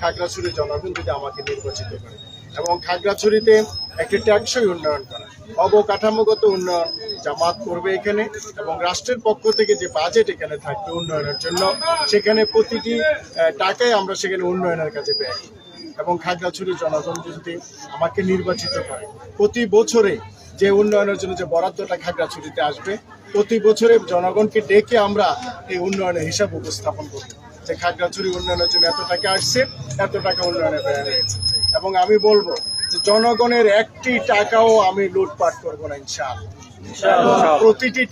খাগড়াছড়ির জনগণ যদি আমাকে নির্বাচিত করে এবং খাগড়াছড়িতে একটি টেকসই উন্নয়ন করা, অবকাঠামোগত উন্নয়ন জামাত করবে এখানে, এবং রাষ্ট্রের পক্ষ থেকে যে বাজেট এখানে থাকবে উন্নয়নের জন্য, সেখানে প্রতিটি টাকায় আমরা সেখানে উন্নয়নের কাজে ব্যয় করি। এবং খাগড়াছড়ির জনগণ যদি আমাকে নির্বাচিত করে প্রতি বছরে যে উন্নয়নের জন্য যে বরাদ্দটা খাগড়াছড়িতে আসবে, প্রতি বছরে জনগণকে ডেকে আমরা এই উন্নয়নের হিসাব উপস্থাপন করব যে খাগড়াছড়ি উন্নয়নের জন্য এত টাকা আসছে, এত টাকা উন্নয়নে ব্যয় হয়েছে। এবং আমি বলবো যে জনগণের একটি টাকাও আমি লুটপাট করবো না ইনশাআল্লাহ। প্রতিটি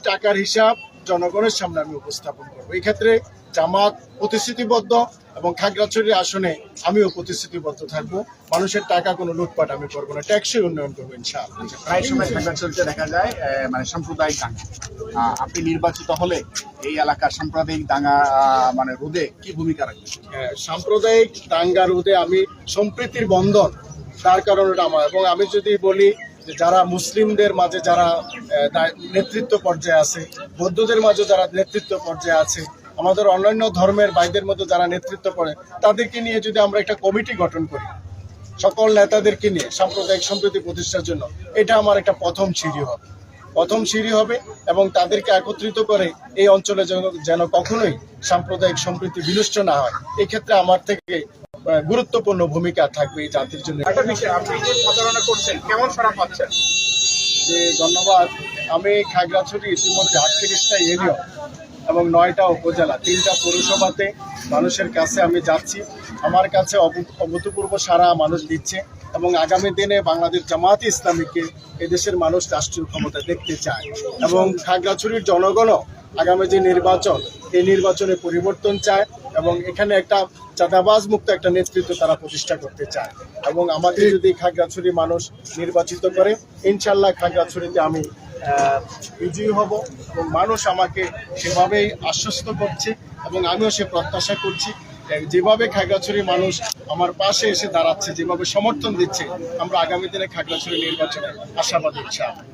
টাকার হিসাব জনগণের সামনে আমি উপস্থাপন করবো। এই ক্ষেত্রে জামাত প্রতিশ্রুতিবদ্ধ এবং খাগড়াছড়ির আসনে আমিও প্রতিশ্রুতিবদ্ধ থাকবো। মানুষের টাকা কোনো লুটপাট আমি করবো না, ট্যাক্সই উন্নয়ন করবো ইনশাআল্লাহ। প্রায় সময় খাগড়াছড়িতে দেখা যায় মানে সাম্প্রদায়িক দাঙ্গা। আপনি নির্বাচিত হলে এই এলাকার সাম্প্রদায়িক দাঙ্গা মানে রোধে কি ভূমিকা রাখবেন? সাম্প্রদায়িক দাঙ্গা রোধে আমি সম্প্রীতির বন্ধন, তার কারণ ওটা আমার। এবং আমি যদি বলি যে যারা মুসলিমদের মাঝে যারা নেতৃত্ব পর্যায়ে আছে, বৌদ্ধদের মাঝে যারা নেতৃত্ব পর্যায়ে আছে, আমাদের অন্যান্য ধর্মের ভাইদের মধ্যে যারা নেতৃত্ব করে, তাদেরকে নিয়ে যদি আমরা একটা কমিটি গঠন করি সকল নেতাদেরকে নিয়ে সাম্প্রদায়িক সম্প্রীতি প্রতিষ্ঠার জন্য, এটা আমার একটা প্রথম সিঁড়ি হবে এবং তাদেরকে একত্রিত করে এই অঞ্চলে যেন কখনোই সাম্প্রদায়িক সম্প্রীতি বিনষ্ট না হয়, এই ক্ষেত্রে আমার থেকে গুরুত্বপূর্ণ ভূমিকা থাকবে এই জাতির জন্য। একটা বিষয়, আপনি যে প্রচারণা করছেন কেমন সাড়া পাচ্ছেন? যে ধন্যবাদ। আমি খাগড়াছড়ি ইতিমধ্যে 38টা ইউনিয়ন এবং 9টা উপজেলা, 3টা পৌরসভাতে মানুষের কাছে আমি যাচ্ছি। আমার কাছে অভূতপূর্ব সারা মানুষ দিচ্ছে এবং আগামী দিনে বাংলাদেশ জামায়াতে ইসলামীকে এদেশের মানুষ রাষ্ট্রীয় ক্ষমতা দেখতে চায় এবং খাগড়াছড়ির জনগণও আগামী যে নির্বাচন, এই নির্বাচনে পরিবর্তন চায় এবং এখানে একটা চাঁদাবাজ মুক্ত একটা নেতৃত্ব তারা প্রতিষ্ঠা করতে চায়। এবং আমাদের যদি খাগড়াছড়ি মানুষ নির্বাচিত করে, ইনশাল্লাহ খাগড়াছড়িতে আমি বিজয়ী হব এবং মানুষ আমাকে সেভাবেই আশ্বস্ত করছে এবং আমিও সে প্রত্যাশা করছি। যেভাবে খাগড়াছড়ি মানুষ আমার পাশে এসে দাঁড়াচ্ছে, যেভাবে সমর্থন দিচ্ছে, আমরা আগামী দিনে খাগড়াছড়ি নির্বাচনে আশাবাদী ইনশাআল্লাহ।